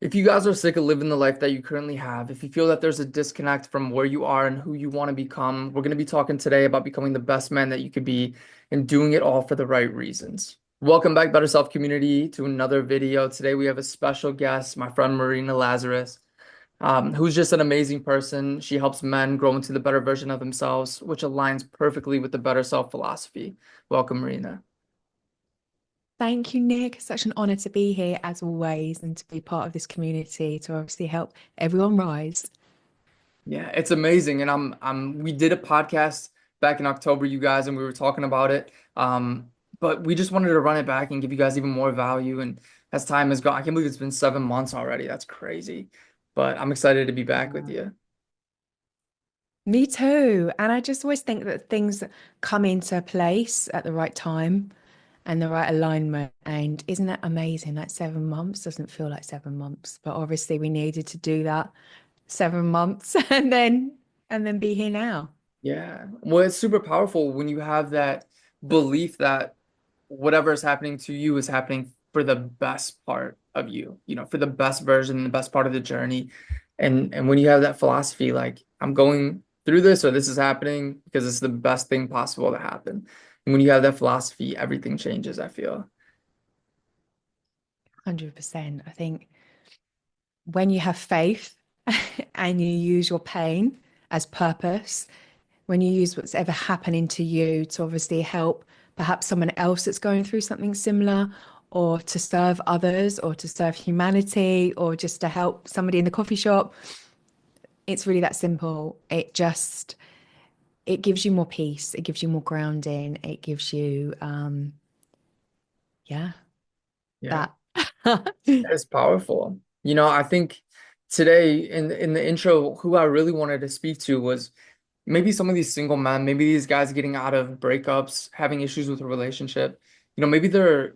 If you guys are sick of living the life that you currently have, if you feel that there's a disconnect from where you are and who you want to become, we're going to be talking today about becoming the best man that you could be and doing it all for the right reasons. Welcome back, Better Self community, to another video. Today we have a special guest, my friend Marina Lazaris, who's just an amazing person. She helps men grow into the better version of themselves, which aligns perfectly with the Better Self philosophy. Welcome, Marina. Thank you, Nick. It's such an honor to be here as always and to be part of this community to obviously help everyone rise. Yeah, it's amazing. And we did a podcast back in October, you guys, and we were talking about it. But we just wanted to run it back and give you guys even more value. And as time has gone, I can't believe it's been 7 months already. That's crazy. But I'm excited to be back with Wow. you. Me too. And I just always think that things come into place at the right time and the right alignment. And isn't that amazing? Like 7 months doesn't feel like 7 months, but obviously we needed to do that 7 months and then be here now. Yeah. Well, it's super powerful when you have that belief that whatever is happening to you is happening for the best part of you, for the best version, the best part of the journey. And when you have that philosophy, like I'm going through this or this is happening because it's the best thing possible to happen. And when you have that philosophy, everything changes, I feel. 100%. I think when you have faith and you use your pain as purpose, when you use what's ever happening to you to obviously help perhaps someone else that's going through something similar, or to serve others, or to serve humanity, or just to help somebody in the coffee shop, it's really that simple. It gives you more peace, it gives you more grounding, it gives you yeah, Yeah. that. It's powerful. I think today in the intro, who I really wanted to speak to was maybe some of these single men, maybe these guys getting out of breakups, having issues with a relationship. Maybe they're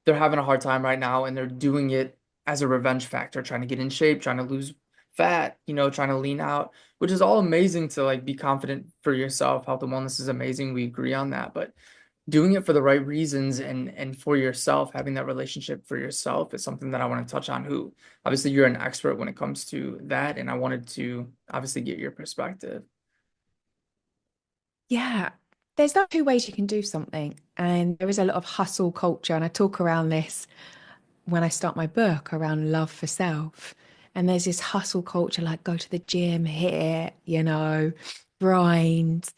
having a hard time right now and they're doing it as a revenge factor, trying to get in shape, trying to lose fat, trying to lean out, which is all amazing to like be confident for yourself. Health and wellness is amazing. We agree on that, but doing it for the right reasons and for yourself, having that relationship for yourself is something that I want to touch on. Who obviously you're an expert when it comes to that, and I wanted to obviously get your perspective. Yeah, there's no two ways you can do something. And there is a lot of hustle culture. And I talk around this when I start my book around love for self. And there's this hustle culture like go to the gym, hit it, grind.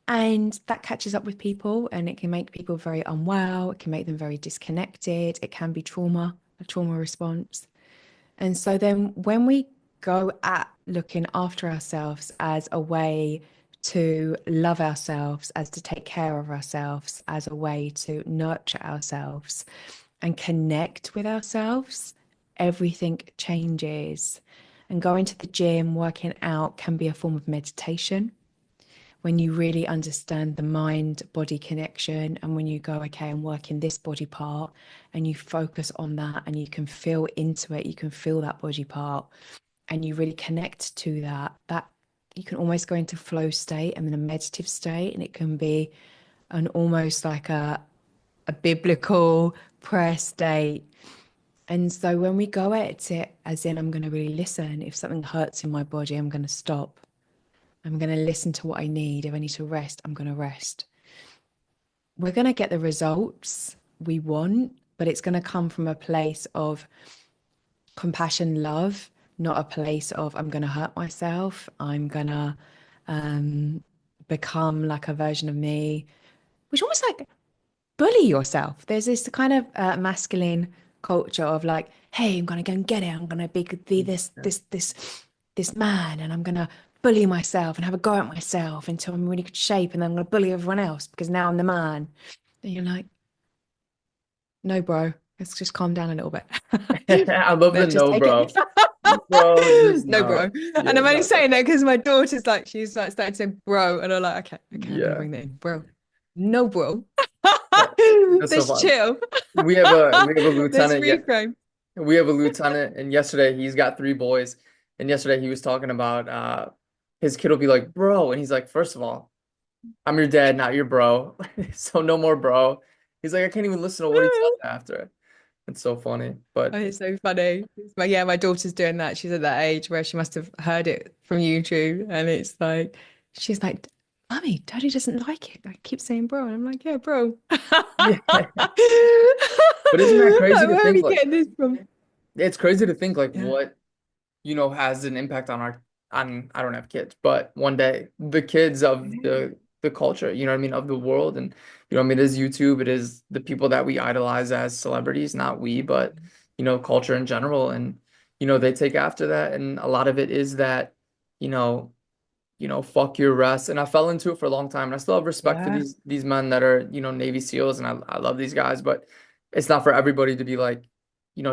And that catches up with people and it can make people very unwell. It can make them very disconnected. It can be trauma, a trauma response. And so then when we go at looking after ourselves as a way to love ourselves, as to take care of ourselves, as a way to nurture ourselves and connect with ourselves, everything changes. And going to the gym, working out can be a form of meditation when you really understand the mind body connection, and when you go, okay, I'm working this body part, and you focus on that and you can feel into it, you can feel that body part and you really connect to that you can almost go into flow state and then a meditative state, and it can be an almost like a biblical prayer state. And so when we go at it as in, I'm going to really listen. If something hurts in my body, I'm going to stop. I'm going to listen to what I need. If I need to rest, I'm going to rest. We're going to get the results we want, but it's going to come from a place of compassion, love, not a place of I'm going to hurt myself. I'm going to become like a version of me, which almost like bully yourself. There's this kind of masculine culture of like, hey, I'm gonna go and get it. I'm gonna be this man, and I'm gonna bully myself and have a go at myself until I'm in really good shape, and then I'm gonna bully everyone else because now I'm the man. And you're like, no, bro, let's just calm down a little bit. I love the Let's just no, take it. bro. Bro, just No, no. bro. And Yeah, I'm only no, no. saying that because my daughter's like, she's like starting to say bro, and I'm like, okay, okay, I'm gonna Yeah. bring that in, bro. No, bro. That's so Let's fun. chill. We have a Let's lieutenant. Yeah, reframe. we have a lieutenant, and yesterday he's got three boys. And yesterday he was talking about his kid will be like, bro, and he's like, first of all, I'm your dad, not your bro. So no more bro. He's like, I can't even listen to what he says after. It's so funny. Oh, But it's so funny. But yeah, my daughter's doing that. She's at that age where she must have heard it from YouTube. And it's like, she's like, Mummy, Daddy doesn't like it. I keep saying bro. And I'm like, yeah, bro. yeah. But isn't that crazy Like, to where are think we like getting this from? it's crazy to think like Yeah. what has an impact on our on I don't have kids, but one day the kids of the culture, you know what I mean, of the world. And I mean, it is YouTube, it is the people that we idolize as celebrities, not we, but culture in general. And they take after that, and a lot of it is that, you know, fuck your rest. And I fell into it for a long time. And I still have respect for Yeah. these men that are, Navy SEALs, and I love these guys, but it's not for everybody to be like,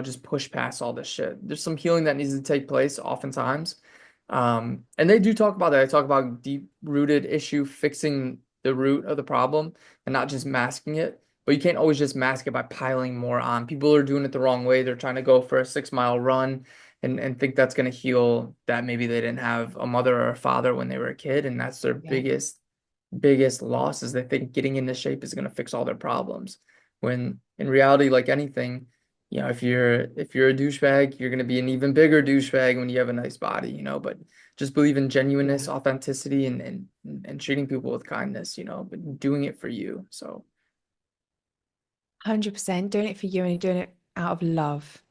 just push past all this shit. There's some healing that needs to take place oftentimes. And they do talk about that. They talk about deep-rooted issue, fixing the root of the problem and not just masking it. But you can't always just mask it by piling more on. People are doing it the wrong way. They're trying to go for a 6 mile run and think that's going to heal that maybe they didn't have a mother or a father when they were a kid, and that's their Yeah. biggest loss, is they think getting into shape is going to fix all their problems, when in reality, like anything, if you're a douchebag, you're going to be an even bigger douchebag when you have a nice body, but just believe in genuineness, Yeah. authenticity, and treating people with kindness, but doing it for you. So 100% doing it for you and you're doing it out of love.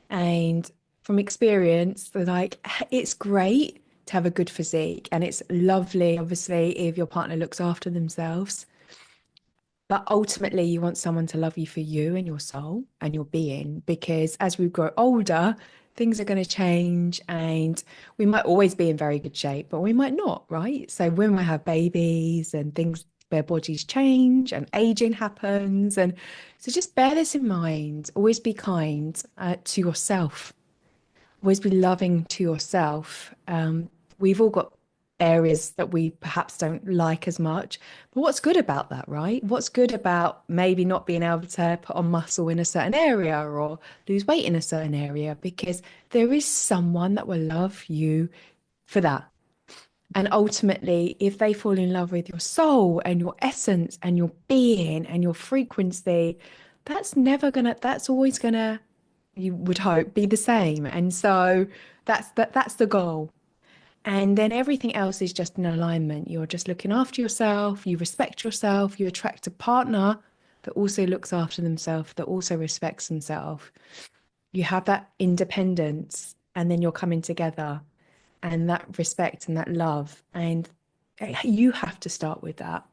And from experience, they're like, it's great to have a good physique and it's lovely, obviously, if your partner looks after themselves. But ultimately, you want someone to love you for you and your soul and your being, because as we grow older, things are going to change and we might always be in very good shape, but we might not, right? So women might have babies and things, their bodies change and aging happens. And so just bear this in mind. Always be kind to yourself, always be loving to yourself. We've all got areas that we perhaps don't like as much, but what's good about that, right? What's good about maybe not being able to put on muscle in a certain area or lose weight in a certain area? Because there is someone that will love you for that. And ultimately, if they fall in love with your soul and your essence and your being and your frequency, that's always gonna, you would hope, be the same. And so that's the goal. And then everything else is just an alignment. You're just looking after yourself, you respect yourself, you attract a partner that also looks after themselves, that also respects themselves. You have that independence, and then you're coming together and that respect and that love. And you have to start with that.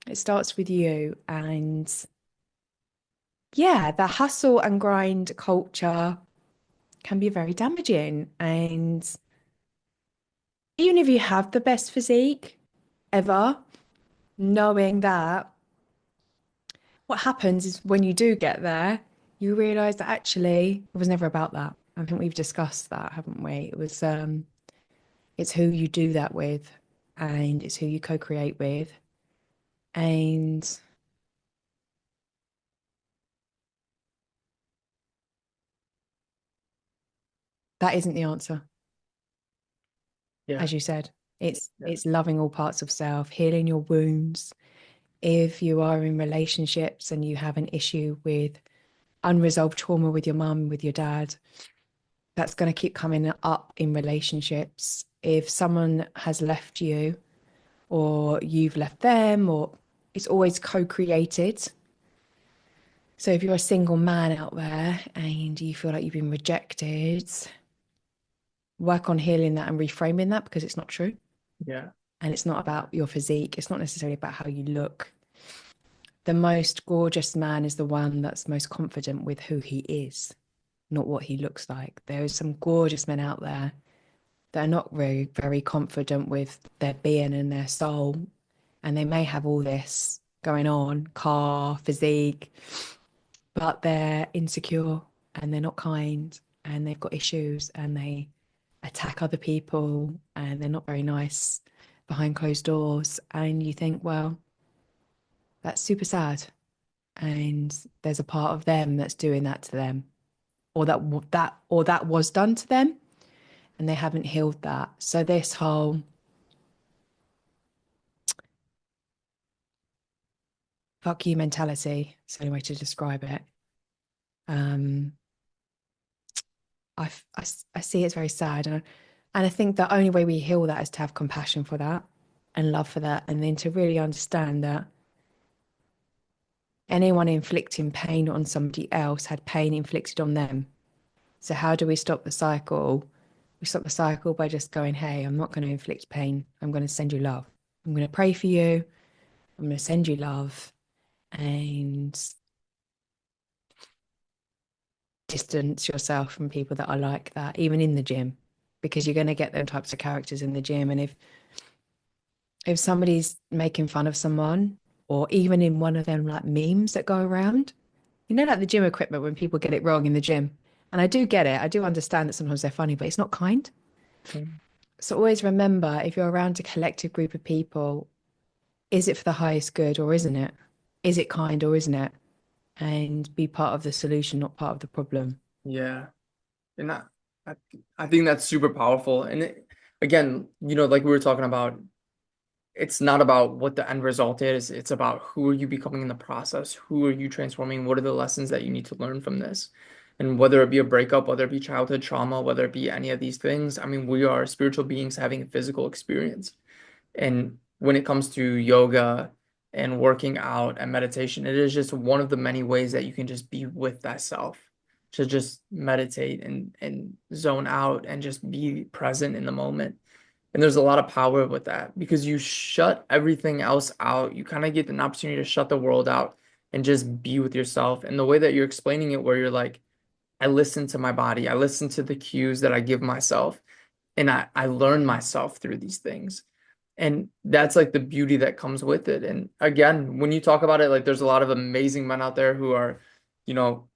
It starts with you. And yeah, the hustle and grind culture can be very damaging. And even if you have the best physique ever, knowing that what happens is when you do get there, you realize that actually it was never about that. I think we've discussed that, haven't we? It's who you do that with and it's who you co-create with. And that isn't the answer, yeah, as you said. It's yeah, it's loving all parts of self, healing your wounds. If you are in relationships and you have an issue with unresolved trauma with your mum, with your dad, that's going to keep coming up in relationships. If someone has left you or you've left them, or it's always co-created. So if you're a single man out there and you feel like you've been rejected, work on healing that and reframing that, because it's not true. yeah, And it's not about your physique. It's not necessarily about how you look. The most gorgeous man is the one that's most confident with who he is, not what he looks like. There are some gorgeous men out there that are not very, very confident with their being and their soul. And they may have all this going on, car, physique, but they're insecure and they're not kind and they've got issues and they attack other people and they're not very nice behind closed doors. And you think, well, that's super sad. And there's a part of them that's doing that to them, or that was done to them, and they haven't healed that. So this whole fuck you mentality is the only way to describe it. Um, I see it's very sad, and I think the only way we heal that is to have compassion for that and love for that, and then to really understand that anyone inflicting pain on somebody else had pain inflicted on them. So how do we stop the cycle? We stop the cycle by just going, hey, I'm not going to inflict pain. I'm going to send you love. I'm going to pray for you. I'm going to send you love and distance yourself from people that are like that, even in the gym, because you're going to get them types of characters in the gym. And if somebody's making fun of someone, or even in one of them like memes that go around, like the gym equipment when people get it wrong in the gym. And I do get it. I do understand that sometimes they're funny, but it's not kind. Mm. So always remember, if you're around a collective group of people, is it for the highest good or isn't it? Is it kind or isn't it? And be part of the solution, not part of the problem. Yeah. And I, I think that's super powerful. And again, like we were talking about, it's not about what the end result is. It's about who are you becoming in the process? Who are you transforming? What are the lessons that you need to learn from this? And whether it be a breakup, whether it be childhood trauma, whether it be any of these things, I mean, we are spiritual beings having a physical experience. And when it comes to yoga and working out and meditation, it is just one of the many ways that you can just be with that self, to just meditate and zone out and just be present in the moment. And there's a lot of power with that because you shut everything else out. You kind of get an opportunity to shut the world out and just be with yourself. And the way that you're explaining it, where you're like, I listen to my body, I listen to the cues that I give myself, and I learn myself through these things. And that's like the beauty that comes with it. And again, when you talk about it, like there's a lot of amazing men out there who are, you know,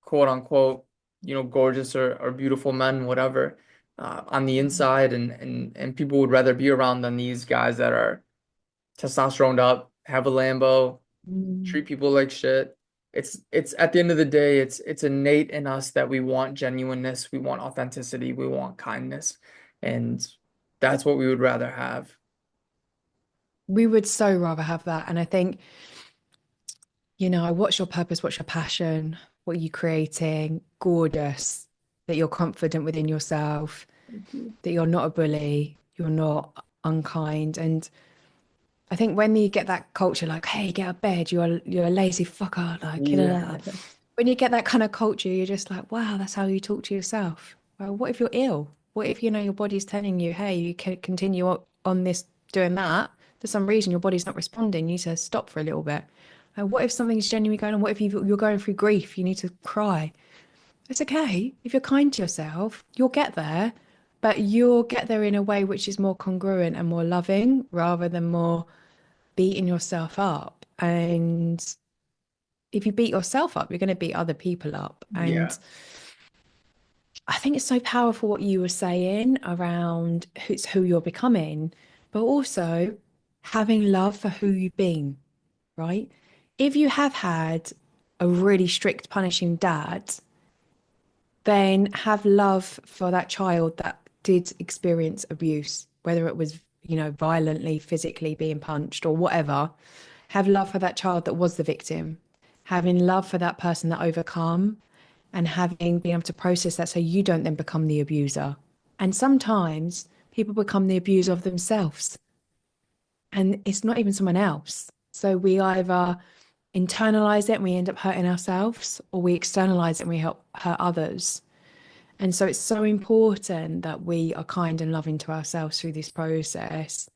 quote unquote, gorgeous or beautiful men, whatever, on the inside, and people would rather be around than these guys that are testosterone up, have a Lambo, Mm. treat people like shit. It's at the end of the day, it's innate in us that we want genuineness, we want authenticity, we want kindness, and that's what we would rather have. We would so rather have that. And I think, what's your purpose? What's your passion? What are you creating? Gorgeous that you're confident within yourself, Thank you. that you're not a bully, you're not unkind. And I think when you get that culture, like, hey, get out of bed, you're a lazy fucker, like, Yeah. when you get that kind of culture, you're just like, wow, that's how you talk to yourself. Well, what if you're ill? What if, your body's telling you, hey, you can continue on this doing that. For some reason, your body's not responding. You need to stop for a little bit. What if something's genuinely going on? What if you're going through grief? You need to cry. It's okay. If you're kind to yourself, you'll get there, but you'll get there in a way which is more congruent and more loving rather than more beating yourself up. And if you beat yourself up, you're going to beat other people up. Yeah. And I think it's so powerful what you were saying around who you're becoming, but also having love for who you've been, right? If you have had a really strict, punishing dad, then have love for that child that did experience abuse, whether it was, violently, physically being punched or whatever. Have love for that child that was the victim, having love for that person that overcome, and having been able to process that so you don't then become the abuser. And sometimes people become the abuser of themselves and it's not even someone else. So we either internalize it and we end up hurting ourselves, or we externalize it and we help hurt others. And so it's so important that we are kind and loving to ourselves through this process.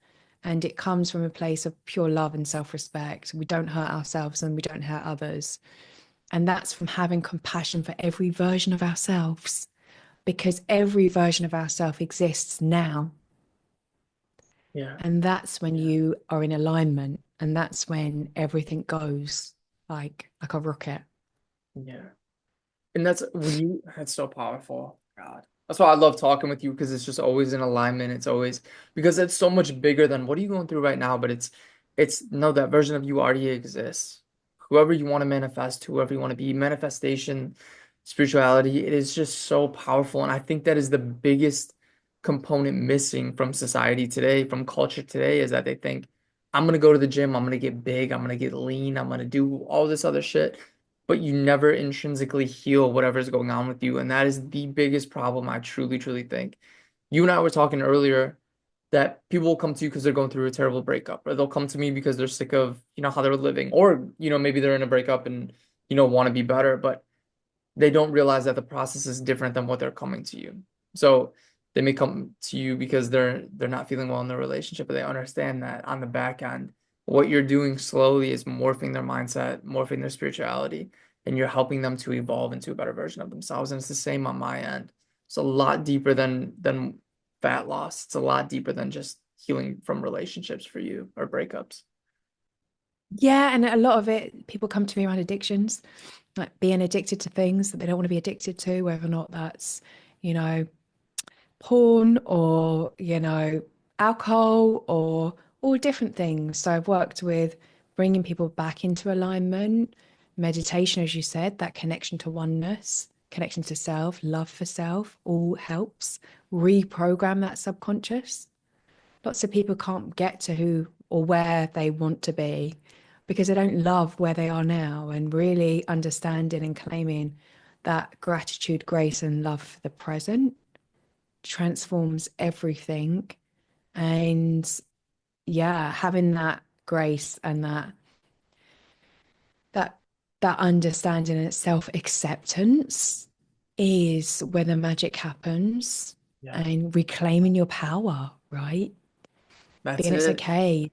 And it comes from a place of pure love and self respect. We don't hurt ourselves and we don't hurt others. And that's from having compassion for every version of ourselves, because every version of ourselves exists now. Yeah. And that's when you are in alignment. And that's when everything goes like a rocket. Yeah. And that's so powerful. God. That's why I love talking with you because it's just always in alignment. It's always because it's so much bigger than what are you going through right now, but it's no, that version of you already exists. Whoever you want to manifest, whoever you want to be, manifestation, spirituality, it is just so powerful. And I think that is the biggest component missing from society today, from culture today, is that they think, I'm gonna go to the gym, I'm gonna get big, I'm gonna get lean, I'm gonna do all this other shit. but you never intrinsically heal whatever's going on with you. And that is the biggest problem, I truly, truly think. You and I were talking earlier that people will come to you because they're going through a terrible breakup, or they'll come to me because they're sick of, how they're living, or, maybe they're in a breakup and, want to be better, but they don't realize that the process is different than what they're coming to you. So they may come to you because they're not feeling well in their relationship, but they understand that on the back end, what you're doing slowly is morphing their mindset, morphing their spirituality, and you're helping them to evolve into a better version of themselves. And it's the same on my end. It's a lot deeper than fat loss. It's a lot deeper than just healing from relationships for you or breakups. Yeah, and a lot of it, people come to me around addictions, like being addicted to things that they don't want to be addicted to, whether or not that's, you know, porn or, alcohol or all different things. So I've worked with bringing people back into alignment, meditation, as you said, that connection to oneness, connection to self, love for self, all helps reprogram that subconscious. Lots of people can't get to who or where they want to be because they don't love where they are now, and really understanding and claiming that gratitude, grace, and love for the present transforms everything. And yeah, having that grace and that that understanding and self-acceptance is where the magic happens, Yeah. and reclaiming your power, right? That's Being it's it. okay.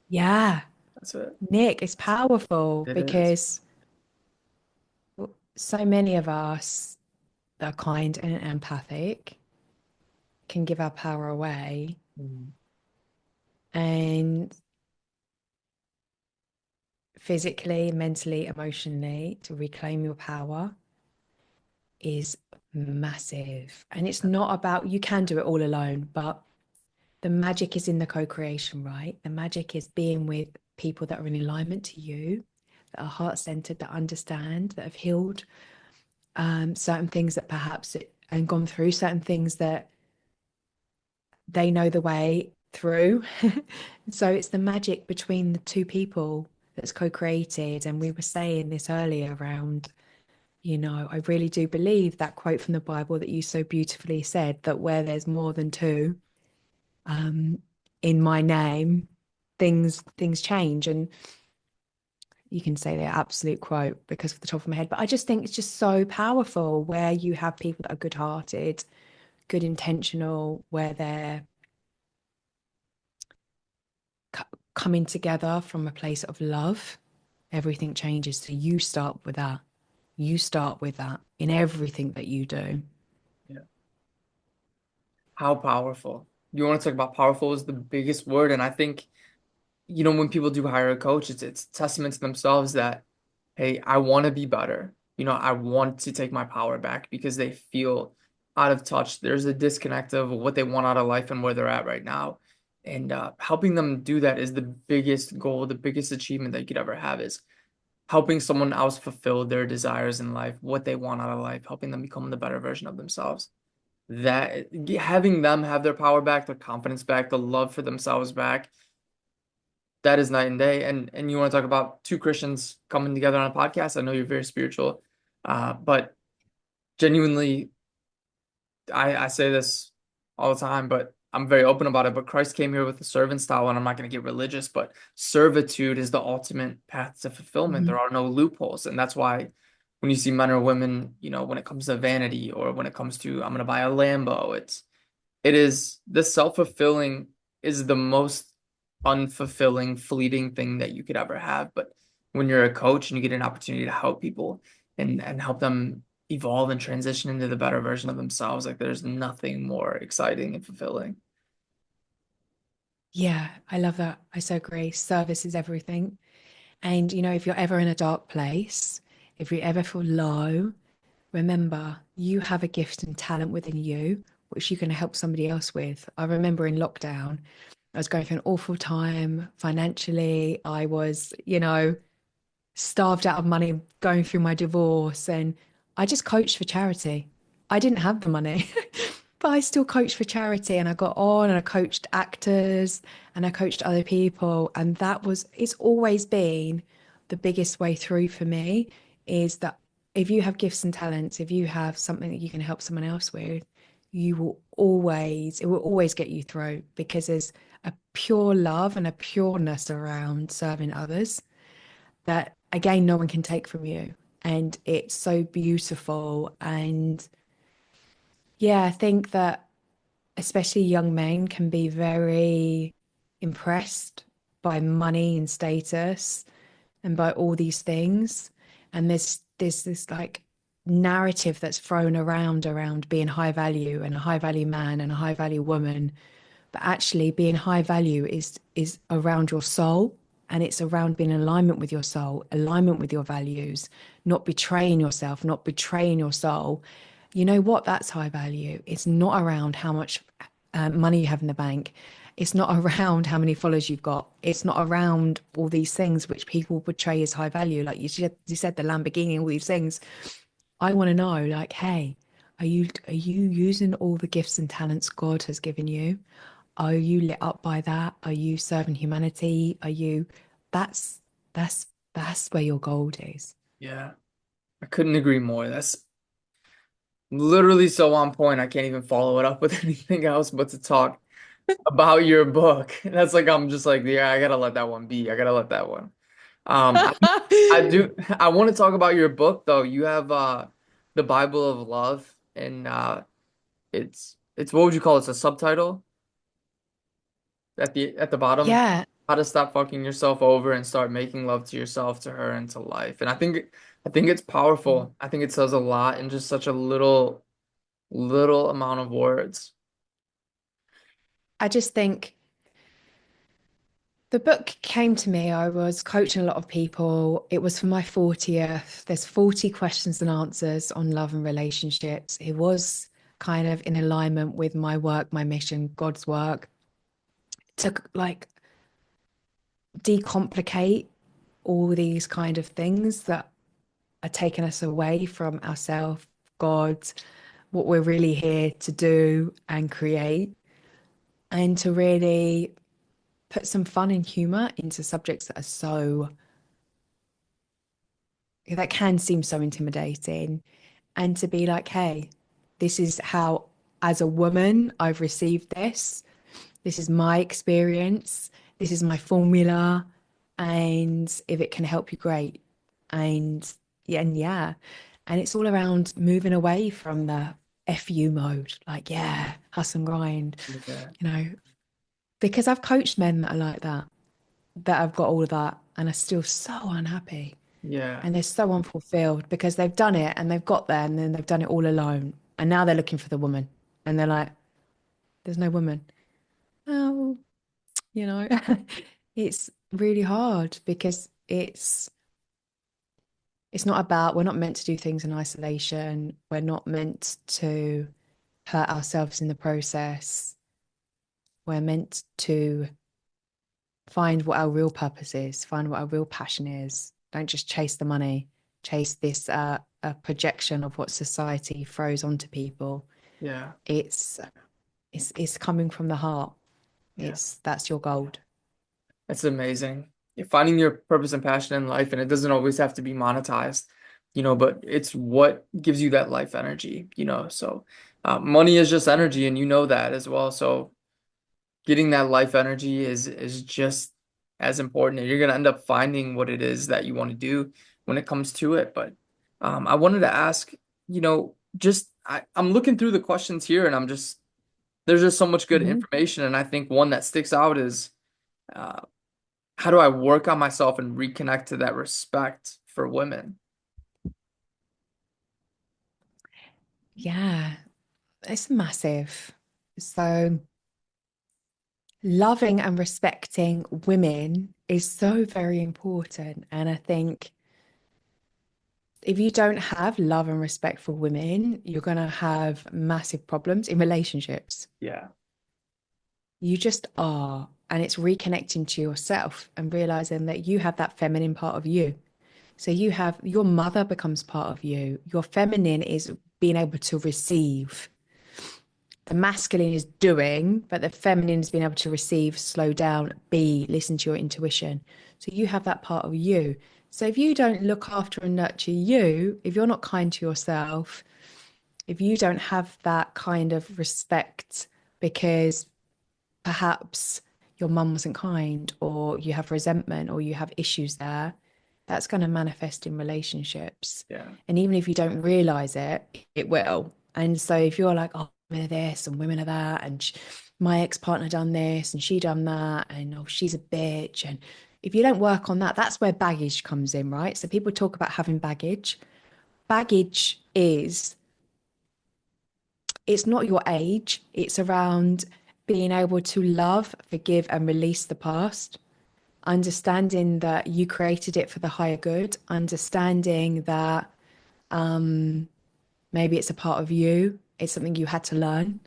Yeah. That's it. Nick, it's powerful It is. because so many of us that are kind and empathic can give our power away. Mhm. And physically, mentally, emotionally, to reclaim your power is massive. And it's not about, you can do it all alone, but the magic is in the co-creation, right? The magic is being with people that are in alignment to you, that are heart-centered, that understand, that have healed certain things that perhaps and gone through certain things that they know the way through. So it's the magic between the two people that's co-created. And we were saying this earlier around, I really do believe that quote from the Bible that you so beautifully said, that where there's more than two um, in my name, things change. And you can say the absolute quote because of the top of my head, but I just think it's just so powerful where you have people that are good-hearted, good intentional, where they're coming together from a place of love. Everything changes. So you start with that. You start with that in everything that you do. Yeah. How powerful. You want to talk about powerful is the biggest word. And I think, when people do hire a coach, it's testament to themselves that, hey, I want to be better. I want to take my power back because they feel out of touch. There's a disconnect of what they want out of life and where they're at right now. And helping them do that is the biggest goal, the biggest achievement that you could ever have is helping someone else fulfill their desires in life, what they want out of life, helping them become the better version of themselves. That having them have their power back, their confidence back, the love for themselves back, that is night and day. And you want to talk about two Christians coming together on a podcast? I know you're very spiritual, but genuinely, I say this all the time, but I'm very open about it. But Christ came here with a servant style, and I'm not going to get religious, but servitude is the ultimate path to fulfillment. There Mhm. are no loopholes, and that's why when you see men or women, when it comes to vanity or when it comes to I'm going to buy a Lambo, it is the self-fulfilling is the most unfulfilling, fleeting thing that you could ever have. But when you're a coach and you get an opportunity to help people and help them evolve and transition into the better version of themselves, like there's nothing more exciting and fulfilling. Yeah, I love that. I so agree. Service is everything. And, if you're ever in a dark place, if you ever feel low, remember you have a gift and talent within you, which you can help somebody else with. I remember in lockdown, I was going through an awful time financially. I was, starved out of money going through my divorce, and I just coached for charity. I didn't have the money, but I still coached for charity, and I got on and I coached actors and I coached other people. And it's always been the biggest way through for me is that if you have gifts and talents, if you have something that you can help someone else with, it will always get you through because there's a pure love and a pureness around serving others that, again, no one can take from you. And it's so beautiful. And yeah, I think that especially young men can be very impressed by money and status and by all these things. And there's this like narrative that's thrown around being high value and a high value man and a high value woman. But actually being high value is around your soul, and it's around being in alignment with your soul, alignment with your values, not betraying yourself, not betraying your soul. You know what? That's high value. It's not around how much money you have in the bank. It's not around how many followers you've got. It's not around all these things which people portray as high value. Like you said the Lamborghini, all these things. I want to know, like, hey, are you using all the gifts and talents God has given you? Are you lit up by that? Are you serving humanity? Are you that's that's where your gold is. Yeah, I couldn't agree more. That's literally so on point. I can't even follow it up with anything else but to talk about your book. That's like I'm just like, yeah, I gotta let that one be. I gotta let that one. I want to talk about your book though. You have the Bible of Love, and it's what would you call it? It's a subtitle at the bottom. Yeah, How to stop fucking yourself over and start making love to yourself, to her, and to life. And I think it's powerful. I think it says a lot in just such a little amount of words. I just think the book came to me. I was coaching a lot of people. It was for my 40th. There's 40 questions and answers on love and relationships. It was kind of in alignment with my work, my mission, God's work, to like decomplicate all these kind of things that are taking us away from ourselves, God, what we're really here to do and create, and to really put some fun and humor into subjects that are that can seem so intimidating, and to be like, hey, this is how, as a woman, I've received this. This is my experience. This is my formula. And if it can help you, great. And yeah, and it's all around moving away from the FU mode, like, yeah, hustle and grind, Yeah. you know, because I've coached men that are like that have got all of that and are still so unhappy Yeah. and they're so unfulfilled because they've done it and they've got there and then they've done it all alone. And now they're looking for the woman and they're like, there's no woman. Oh, you know, it's really hard because it's not about, we're not meant to do things in isolation. We're not meant to hurt ourselves in the process. We're meant to find what our real purpose is, find what our real passion is. Don't just chase the money, chase this a projection of what society throws onto people. Yeah. It's it's coming from the heart. Yeah. That's your gold. That's amazing. You're finding your purpose and passion in life, and it doesn't always have to be monetized, but it's what gives you that life energy. So money is just energy, and you know that as well. So getting that life energy is just as important, and you're gonna end up finding what it is that you want to do when it comes to it. But I wanted to ask, I'm looking through the questions here, and there's just so much good Hmm. information, and I think one that sticks out is uh, how do I work on myself and reconnect to that respect for women? Yeah, it's massive. So loving and respecting women is so very important. And I think if you don't have love and respect for women, you're going to have massive problems in relationships. Yeah. You just are. And it's reconnecting to yourself and realizing that you have that feminine part of you. So you have your mother becomes part of you. Your feminine is being able to receive. The masculine is doing, but the feminine is being able to receive, slow down, be, listen to your intuition. So you have that part of you. So if you don't look after and nurture you, if you're not kind to yourself, if you don't have that kind of respect because perhaps your mum wasn't kind, or you have resentment, or you have issues there, that's going to manifest in relationships. Yeah. And even if you don't realize it, it will. And so if you're like, oh, women are this and women are that, and my ex-partner done this and she done that, and oh, she's a bitch. And if you don't work on that, that's where baggage comes in, right? So people talk about having baggage. Baggage is, it's not your age, it's around being able to love, forgive, and release the past, understanding that you created it for the higher good, understanding that maybe it's a part of you, it's something you had to learn.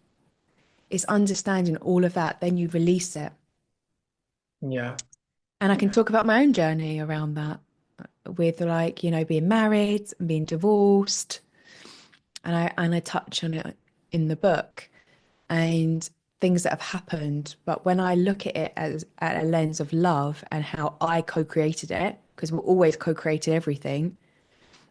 It's understanding all of that, then you release it. Yeah. And I can Yeah. talk about my own journey around that with like, being married and being divorced. And I touch on it in the book and things that have happened. But when I look at it as at a lens of love and how I co-created it, because we're always co-created everything,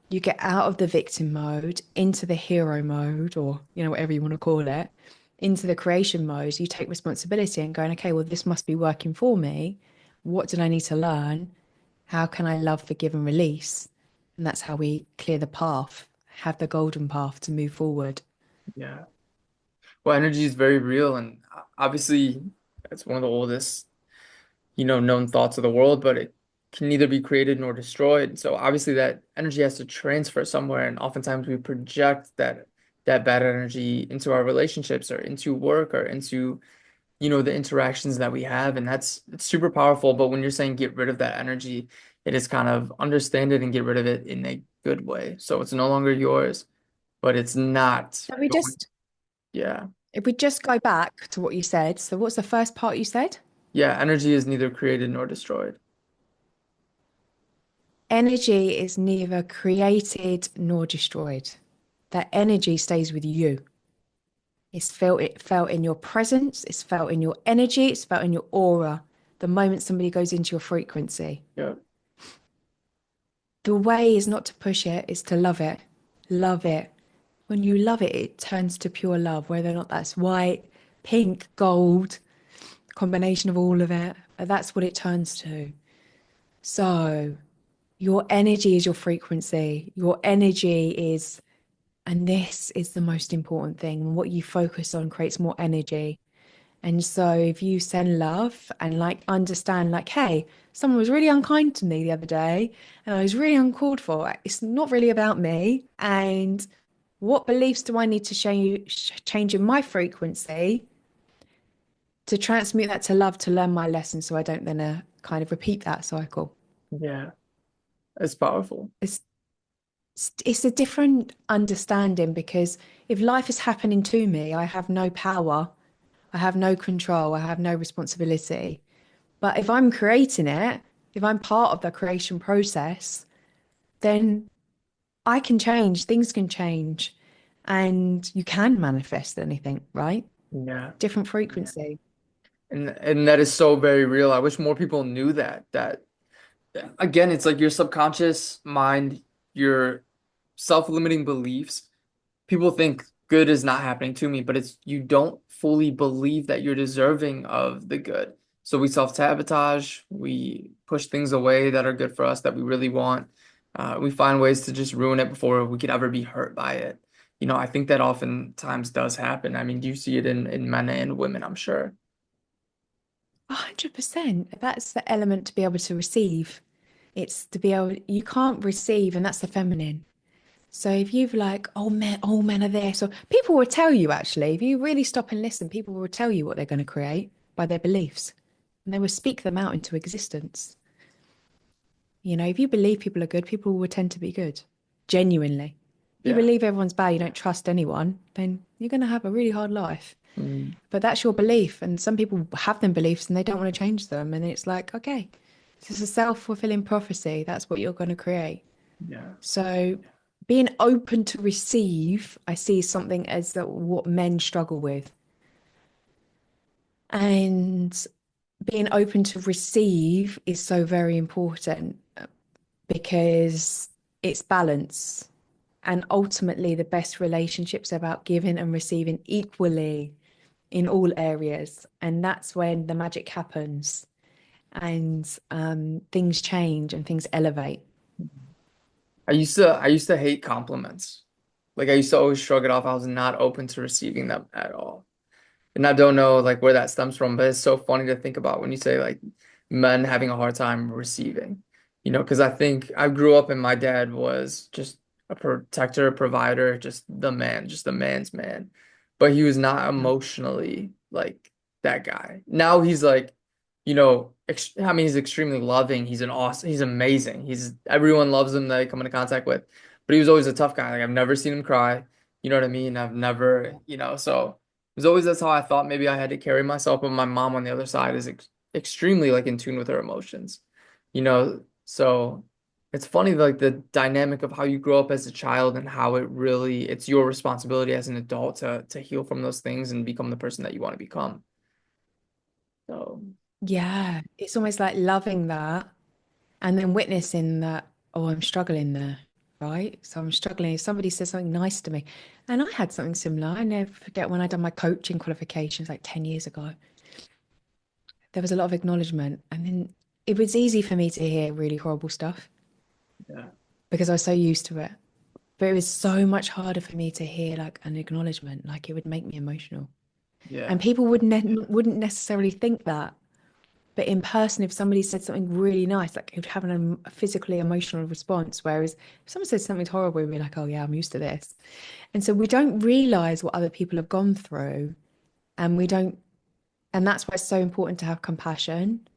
you get out of the victim mode into the hero mode, or whatever you want to call it, into the creation mode. You take responsibility and going, okay, well, this must be working for me. What did I need to learn? How can I love, forgive, and release? And that's how we clear the path, have the golden path to move forward. Yeah. Well, energy is very real, and obviously, it's one of the oldest, known thoughts of the world, but it can neither be created nor destroyed. So obviously, that energy has to transfer somewhere, and oftentimes we project that bad energy into our relationships or into work or into, the interactions that we have, and it's super powerful. But when you're saying get rid of that energy, it is kind of understand it and get rid of it in a good way. So it's no longer yours, but it's not So we going. just, Yeah. if we just go back to what you said, so what's the first part you said? Yeah, energy is neither created nor destroyed. Energy is neither created nor destroyed. That energy stays with you. It felt in your presence, it's felt in your energy, it's felt in your aura the moment somebody goes into your frequency. Yeah. The way is not to push it, it's to love it. Love it. When you love it, it turns to pure love, whether or not that's white, pink, gold, combination of all of it. But that's what it turns to. So your energy is your frequency. Your energy is, and this is the most important thing. What you focus on creates more energy. And so if you send love and like understand, like, hey, someone was really unkind to me the other day and I was really uncalled for. It's not really about me. And what beliefs do I need to change in my frequency to transmute that to love to learn my lesson so I don't then kind of repeat that cycle? Yeah. It's powerful. It's it's a different understanding because if life is happening to me, I have no power, I have no control, I have no responsibility. But if I'm creating it, if I'm part of the creation process, then I can change, things can change, and you can manifest anything, right? Yeah. Different frequency. And that is so very real. I wish more people knew that again, it's like your subconscious mind, your self-limiting beliefs. People think good is not happening to me, but it's you don't fully believe that you're deserving of the good. So we self-sabotage, we push things away that are good for us that we really want. We find ways to just ruin it before we could ever be hurt by it. I think that oftentimes does happen. I mean, do you see it in men and women, I'm sure. 100%. That's the element to be able to receive. It's to be able, you can't receive, and that's the feminine. So if you've like, oh men, all men are this, or people will tell you actually, if you really stop and listen, people will tell you what they're going to create by their beliefs. And they will speak them out into existence. If you believe people are good, people will tend to be good. Genuinely. If you Yeah. believe everyone's bad, you don't trust anyone, then you're going to have a really hard life. Mm, But that's your belief. And some people have them beliefs and they don't want to change them. And it's like, okay, this is a self-fulfilling prophecy. That's what you're going to create. yeah. So being open to receive, I see something as that what men struggle with. And being open to receive is so very important because it's balance. And ultimately, the best relationships are about giving and receiving equally in all areas. And that's when the magic happens and things change and things elevate. I used to hate compliments. Like I used to always shrug it off. I was not open to receiving them at all. And I don't know like where that stems from, but it's so funny to think about when you say like men having a hard time receiving, because I think I grew up and my dad was just a protector, a provider, just the man, just the man's man. But he was not emotionally like that guy. Now he's like, ex I mean, he's extremely loving. He's amazing. Everyone loves him that I come into contact with. But he was always a tough guy. Like I've never seen him cry. You know what I mean? I've never, so was always that's how I thought maybe I had to carry myself, but my mom on the other side is extremely like in tune with her emotions, So it's funny like the dynamic of how you grow up as a child and how it's your responsibility as an adult to heal from those things and become the person that you want to become. So Yeah, it's almost like loving that and then witnessing that, oh, I'm struggling there, right? So I'm struggling. If somebody says something nice to me, and I had something similar. I never forget when I done my coaching qualifications like 10 years ago, there was a lot of acknowledgement. And then it was easy for me to hear really horrible stuff yeah, because I was so used to it. But it was so much harder for me to hear like an acknowledgement, like it would make me emotional. And yeah, people wouldn't necessarily think that. But in person, if somebody said something really nice, like it would have a physically emotional response. Whereas if someone says something horrible, we'd be like, oh, yeah, I'm used to this. And so we don't realize what other people have gone through. And we don't, and that's why it's so important to have compassion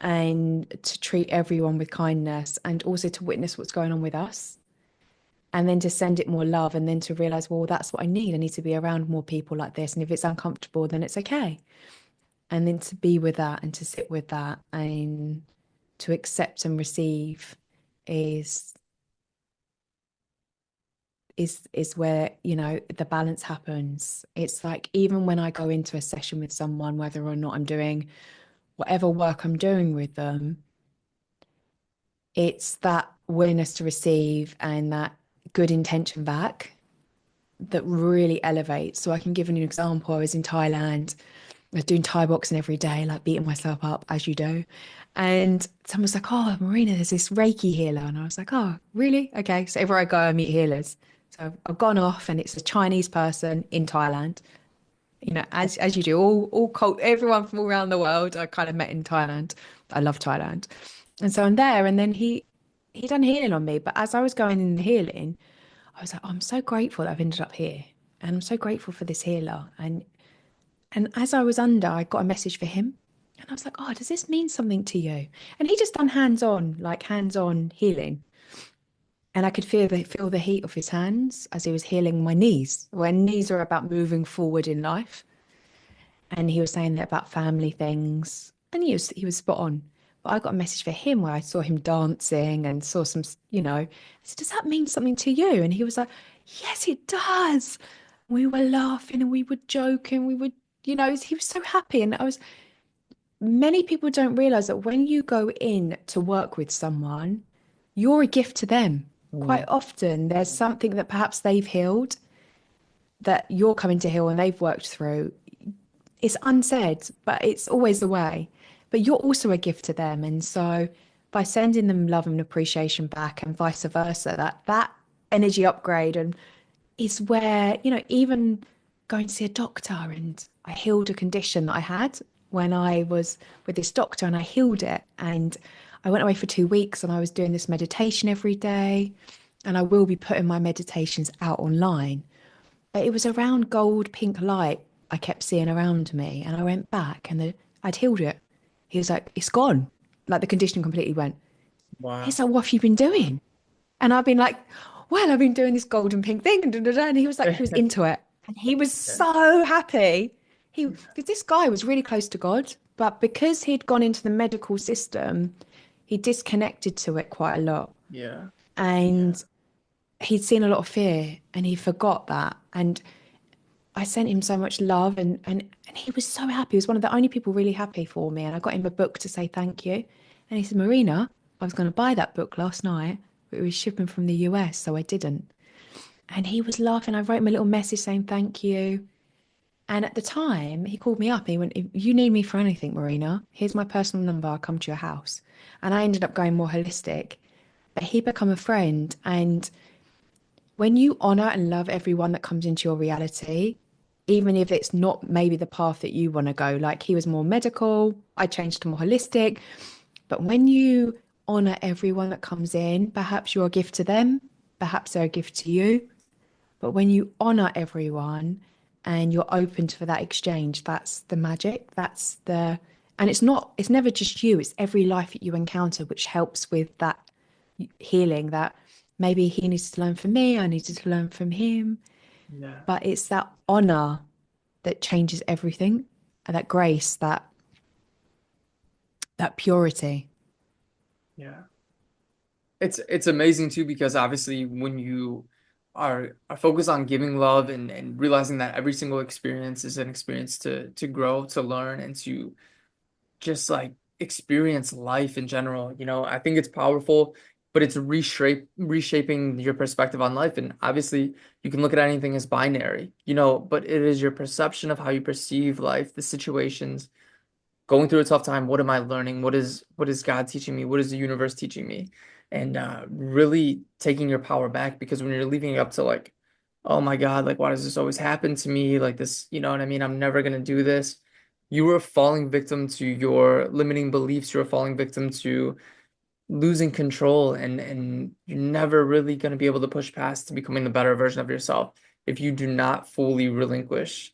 and to treat everyone with kindness and also to witness what's going on with us. And then to send it more love and then to realize, well, that's what I need. I need to be around more people like this. And if it's uncomfortable, then it's okay. And then to be with that and to sit with that and to accept and receive is is where, the balance happens. It's like even when I go into a session with someone, whether or not I'm doing whatever work I'm doing with them, it's that willingness to receive and that good intention back that really elevates. So I can give you an example. I was in Thailand. I was doing Thai boxing every day, like beating myself up as you do. And someone's like, oh, Marina, there's this Reiki healer. And I was like, oh, really? Okay. So everywhere I go, I meet healers. So I've gone off and it's a Chinese person in Thailand. As you do, all cult, everyone from all around the world, I kind of met in Thailand. I love Thailand. And so I'm there, and then he done healing on me. But as I was going in the healing, I was like, oh, I'm so grateful that I've ended up here. And I'm so grateful for this healer. And as I was under, I got a message for him. And I was like, oh, does this mean something to you? And he just done hands-on healing. And I could feel the heat of his hands as he was healing my knees. When knees are about moving forward in life. And he was saying that about family things. And he was spot on. But I got a message for him where I saw him dancing and saw I said, does that mean something to you? And he was like, yes, it does. We were laughing and we were joking. He was so happy. And many people don't realize that when you go in to work with someone, you're a gift to them. Quite mm, often, there's something that perhaps they've healed that you're coming to heal and they've worked through. It's unsaid, but it's always the way. But you're also a gift to them. And so by sending them love and appreciation back and vice versa, that energy upgrade and is where, even going to see a doctor and I healed a condition that I had when I was with this doctor and I healed it. And I went away for 2 weeks and I was doing this meditation every day. And I will be putting my meditations out online. But it was around gold pink light I kept seeing around me. And I went back and I'd healed it. He was like, it's gone. Like the condition completely went. wow, He's like, what have you been doing? And I've been like, well, I've been doing this golden pink thing. And, and he was like, he was into it. And he was yeah, so happy. Because this guy was really close to God, but because he'd gone into the medical system, he disconnected to it quite a lot. yeah, And he'd seen a lot of fear and he forgot that. And I sent him so much love and he was so happy. He was one of the only people really happy for me. And I got him a book to say thank you. And he said, Marina, I was going to buy that book last night, but it was shipping from the US, so I didn't. And he was laughing. I wrote him a little message saying thank you. And at the time, he called me up. He went, "If you need me for anything, Marina, here's my personal number. I'll come to your house." And I ended up going more holistic. But he become a friend. And when you honor and love everyone that comes into your reality, even if it's not maybe the path that you want to go, like he was more medical, I changed to more holistic. But when you honor everyone that comes in, perhaps you're a gift to them, perhaps they're a gift to you. But when you honor everyone and you're open for that exchange, that's the magic. And it's never just you, it's every life that you encounter, which helps with that healing that maybe he needs to learn from me, I needed to learn from him. Yeah. But it's that honor that changes everything, and that grace, that purity. Yeah. It's amazing too because obviously when you are focused on giving love and realizing that every single experience is an experience to grow, to learn, and to just like experience life in general. I think it's powerful, but it's reshaping your perspective on life. And obviously, you can look at anything as binary, but it is your perception of how you perceive life, the situations, going through a tough time. What am I learning? What is God teaching me? What is the universe teaching me? And really taking your power back because when you're leaving it up to like, oh my God, like why does this always happen to me? Like this, you know what I mean? I'm never gonna do this. You were falling victim to your limiting beliefs. You were falling victim to losing control, and you're never really gonna be able to push past to becoming the better version of yourself if you do not fully relinquish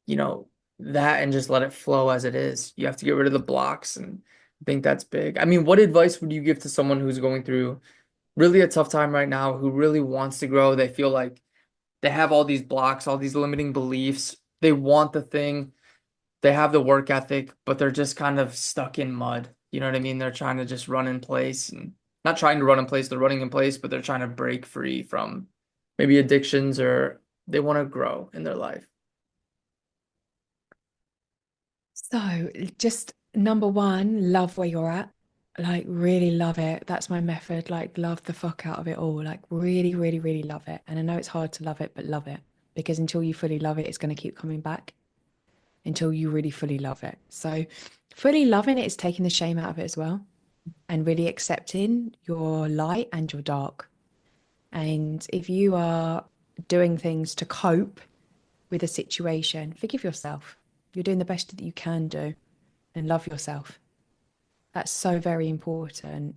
you know, that and just let it flow as it is. You have to get rid of the blocks, and I think that's big. I mean, what advice would you give to someone who's going through really a tough time right now, who really wants to grow? They feel like they have all these blocks, all these limiting beliefs. They want the thing, they have the work ethic, but they're just kind of stuck in mud. You know what I mean? They're trying to just run in place and not trying to run in place, they're running in place, but they're trying to break free from maybe addictions or they want to grow in their life. So, just number one, love where you're at. Like, really love it. That's my method. Like, love the fuck out of it all. Like, really, really, really love it. And I know it's hard to love it, but love it. Because until you fully love it, it's going to keep coming back until you really fully love it. So, fully loving it is taking the shame out of it as well and really accepting your light and your dark. And if you are doing things to cope with a situation, forgive yourself. You're doing the best that you can do and love yourself. That's so very important.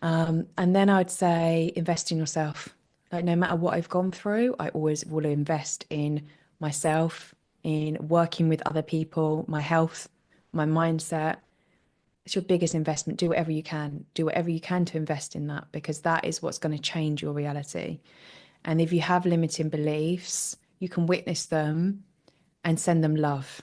And then I'd say invest in yourself. Like no matter what I've gone through, I always will invest in myself, in working with other people, my health, my mindset. It's your biggest investment. Do whatever you can. Do whatever you can to invest in that because that is what's going to change your reality. And if you have limiting beliefs, you can witness them and send them love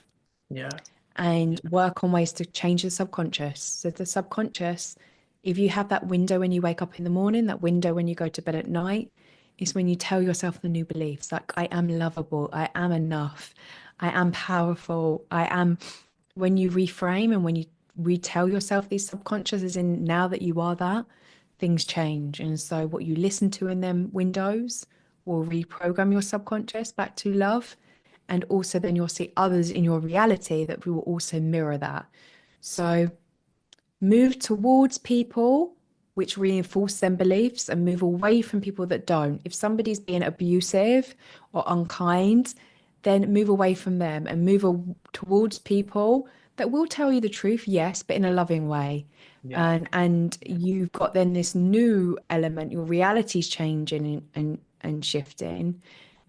Yeah. and work on ways to change the subconscious. So the subconscious, if you have that window when you wake up in the morning, that window when you go to bed at night, is when you tell yourself the new beliefs like I am lovable, I am enough, I am powerful, I am. When you reframe and when you retell yourself these subconscious, in now that you are that, things change. And so what you listen to in them windows will reprogram your subconscious back to love. And also then you'll see others in your reality that will also mirror that. So move towards people which reinforce them beliefs and move away from people that don't. If somebody's being abusive or unkind, then move away from them and towards people that will tell you the truth, yes, but in a loving way. Yeah. And you've got then this new element, your reality's changing and shifting.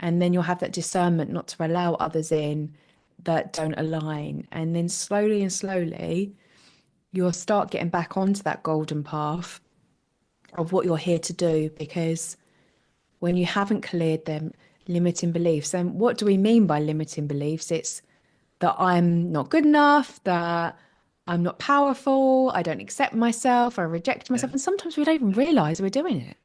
And then you'll have that discernment not to allow others in that don't align. And then slowly and slowly, you'll start getting back onto that golden path of what you're here to do. Because when you haven't cleared them limiting beliefs, and what do we mean by limiting beliefs? It's that I'm not good enough, that I'm not powerful, I don't accept myself, I reject myself. Yeah. And sometimes we don't even realize we're doing it.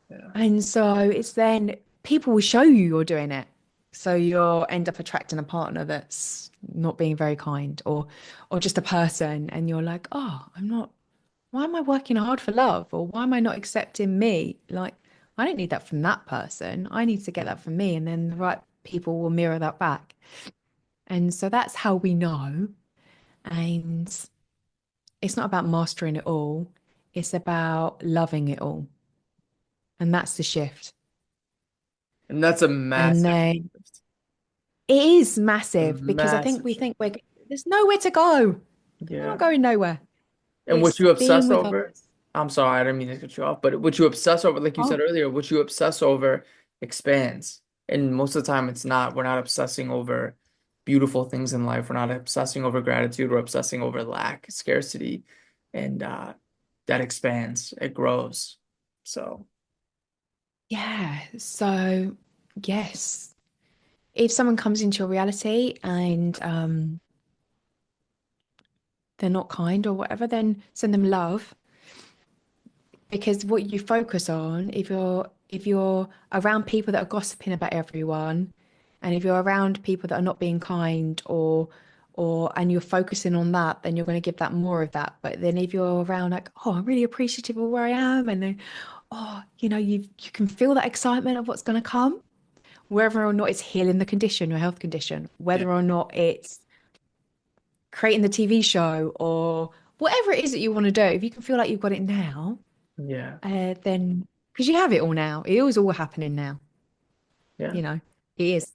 Yeah. And so it's then people will show you you're doing it. So you'll end up attracting a partner that's not being very kind or just a person and you're like, "Oh, I'm not why am I working hard for love? Or why am I not accepting me? Like, I don't need that from that person. I need to get that from me. And then the right people will mirror that back. And so that's how we know. And it's not about mastering it all, it's about loving it all. And that's the shift. And that's a And massive then shift. it is A massive because I think massive we shift. think there's nowhere to go. We're not Yeah. going nowhere. And what It's you being obsess with over, others. I'm sorry, I didn't mean to cut you off, but what you obsess over, like you Oh, said earlier, what you obsess over expands. And most of the time it's not. We're not obsessing over beautiful things in life. We're not obsessing over gratitude. We're obsessing over lack, scarcity, and that expands. It grows. So yeah. So, yes. If someone comes into your reality and they're not kind or whatever, then send them love because what you focus on, if you're around people that are gossiping about everyone, and if you're around people that are not being kind or and you're focusing on that, then you're going to give that more of that. But then if you're around like, oh, I'm really appreciative of where I am, and then, oh, you can feel that excitement of what's going to come, whether or not it's healing the condition or health condition, yeah, whether or not it's creating the TV show or whatever it is that you want to do, if you can feel like you've got it now, yeah, then because you have it all now, it is all happening now, yeah. you know, it is,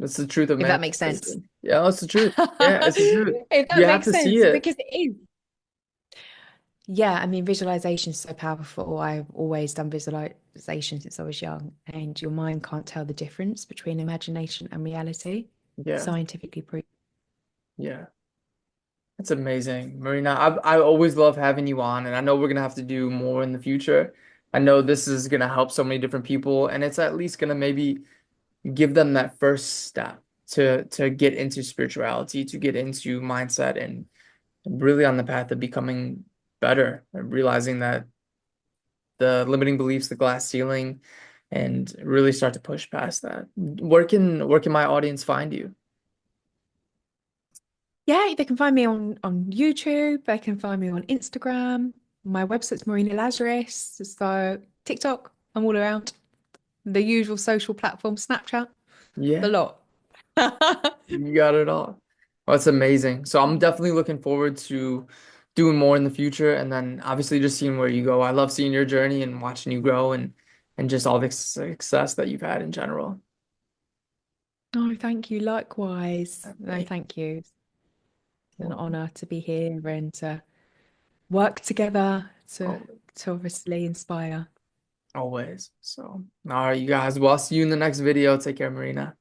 That's the truth of if that makes sense. manifestation. Yeah, that's the truth. Yeah, it's the truth. If You that have makes to see sense, it. because it is. Yeah, I mean, visualization is so powerful. I've always done visualization since I was young, and your mind can't tell the difference between imagination and reality. Yeah, Scientifically proven. yeah. That's amazing, Marina. I always love having you on, and I know we're gonna have to do more in the future. I know this is gonna help so many different people, and it's at least gonna maybe give them that first step to get into spirituality, to get into mindset, and really on the path of becoming better, and realizing that the limiting beliefs, the glass ceiling, and really start to push past that. Where can my audience find you? Yeah, they can find me on YouTube. They can find me on Instagram. My website's Marina Lazaris. So TikTok, I'm all around. The usual social platform, Snapchat, the Yeah. lot. You got it all. Well, that's amazing. So I'm definitely looking forward to doing more in the future, and then obviously just seeing where you go. I love seeing your journey and watching you grow, and just all the success that you've had in general. Oh, thank you. Likewise. No, Thank thank you. It's an you. honor to be here and to work together Always. to obviously inspire. Always. So, all right, you guys. Well, I'll see you in the next video. Take care, Marina.